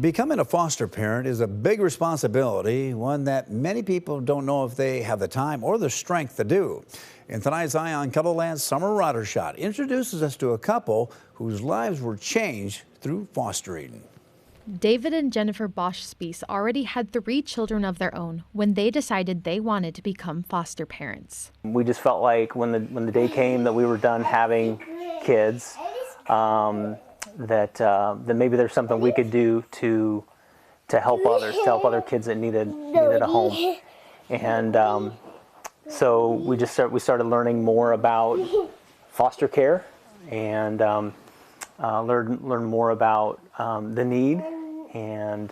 Becoming a foster parent is a big responsibility, one that many people don't know if they have the time or the strength to do. In tonight's Eye on KELOLAND, Summer Roddershot introduces us to a couple whose lives were changed through fostering. David and Jennifer Bosch-Spies already had 3 children of their own when they decided they wanted to become foster parents. We just felt like when the day came that we were done having kids, that maybe there's something we could do to help others, to help other kids that needed a home. And so we started learning more about foster care and learn more about the need and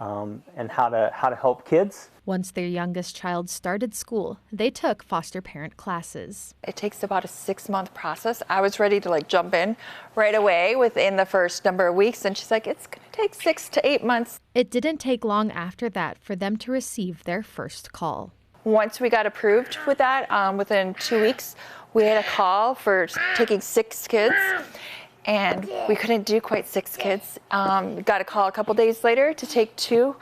how to help kids. Once their youngest child started school, they took foster parent classes. It takes about a 6-month process. I was ready to jump in right away within the first number of weeks, and she's like, it's going to take 6 to 8 months. It didn't take long after that for them to receive their first call. Once we got approved with that, within 2 weeks, we had a call for taking 6 kids. And we couldn't do quite 6 kids. Got a call a couple days later to take 2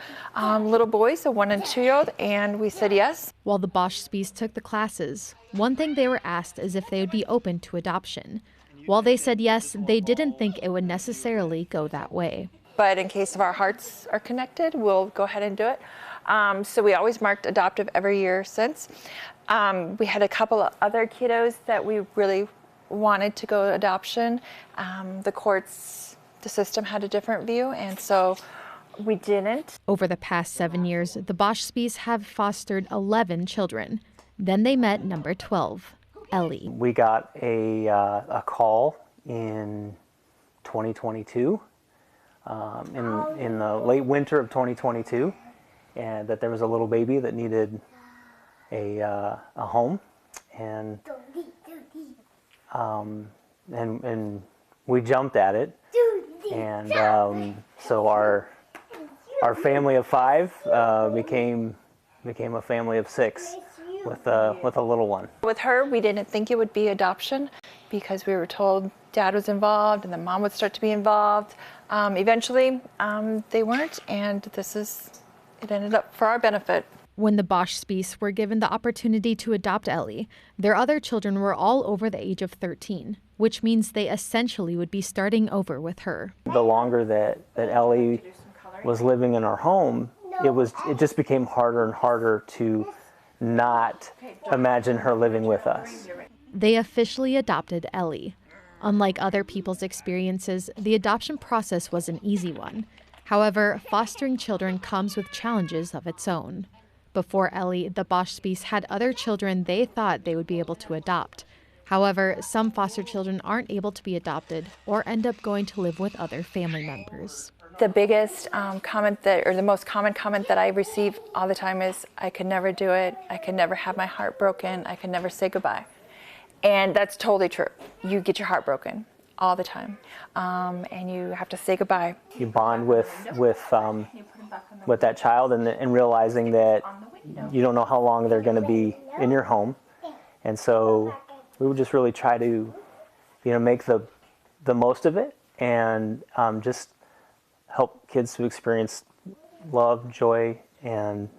little boys, a 1 and 2-year-old, and we said yes. While the Bosch-Spies took the classes, one thing they were asked is if they would be open to adoption. While they said yes, they didn't think it would necessarily go that way. But in case of our hearts are connected, we'll go ahead and do it. So we always marked adoptive every year since. We had a couple of other kiddos that we really wanted to go adoption. The system had a different view, and so we didn't. Over the past 7 years, the Bosch-Spies have fostered 11 children. Then they met number 12, Ellie. We got a call in 2022, in the late winter of 2022, and that there was a little baby that needed a home, and we jumped at it, and so our family of 5 became a family of 6 with a little one. With her, we didn't think it would be adoption because we were told Dad was involved and the mom would start to be involved. Eventually, they weren't, and it ended up for our benefit. When the Bosch-Spies were given the opportunity to adopt Ellie, their other children were all over the age of 13, which means they essentially would be starting over with her. The longer that Ellie was living in our home, it just became harder and harder to not imagine her living with us. They officially adopted Ellie. Unlike other people's experiences, the adoption process was an easy one. However, fostering children comes with challenges of its own. Before Ellie, the Bosch-Spies had other children they thought they would be able to adopt. However, some foster children aren't able to be adopted or end up going to live with other family members. The biggest the most common comment that I receive all the time is, I could never do it, I could never have my heart broken, I could never say goodbye. And that's totally true. You get your heart broken all the time, and you have to say goodbye. You bond with that child and realizing that you don't know how long they're going to be in your home, and so we would just really try to, make the most of it and just help kids to experience love, joy, and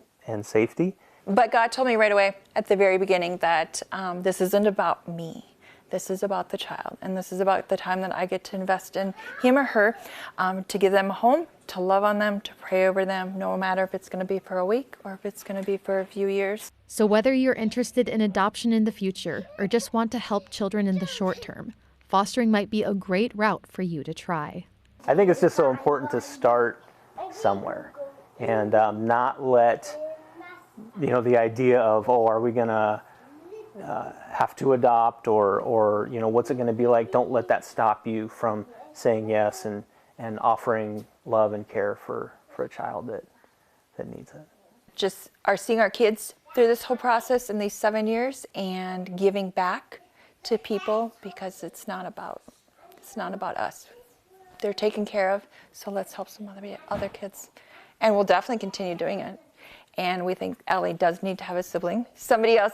safety. But God told me right away at the very beginning that this isn't about me. This is about the child, and this is about the time that I get to invest in him or her, to give them a home, to love on them, to pray over them, no matter if it's going to be for a week or if it's going to be for a few years. So whether you're interested in adoption in the future or just want to help children in the short term, fostering might be a great route for you to try. I think it's just so important to start somewhere and not let, the idea of, are we going to have to adopt or what's it going to be like? Don't let that stop you from saying yes and offering love and care for a child that needs it. Just seeing our kids through this whole process in these 7 years and giving back to people, because it's not about us. They're taken care of, so let's help some other kids. And we'll definitely continue doing it. And we think Ellie does need to have a sibling, somebody else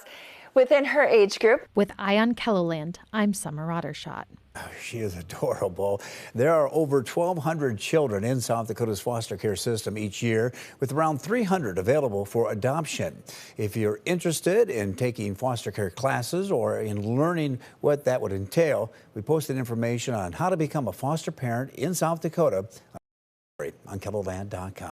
within her age group. With Eye on KELOLAND, I'm Summer Roddershot. She is adorable. There are over 1,200 children in South Dakota's foster care system each year, with around 300 available for adoption. If you're interested in taking foster care classes or in learning what that would entail, we posted information on how to become a foster parent in South Dakota on KELOLAND.com.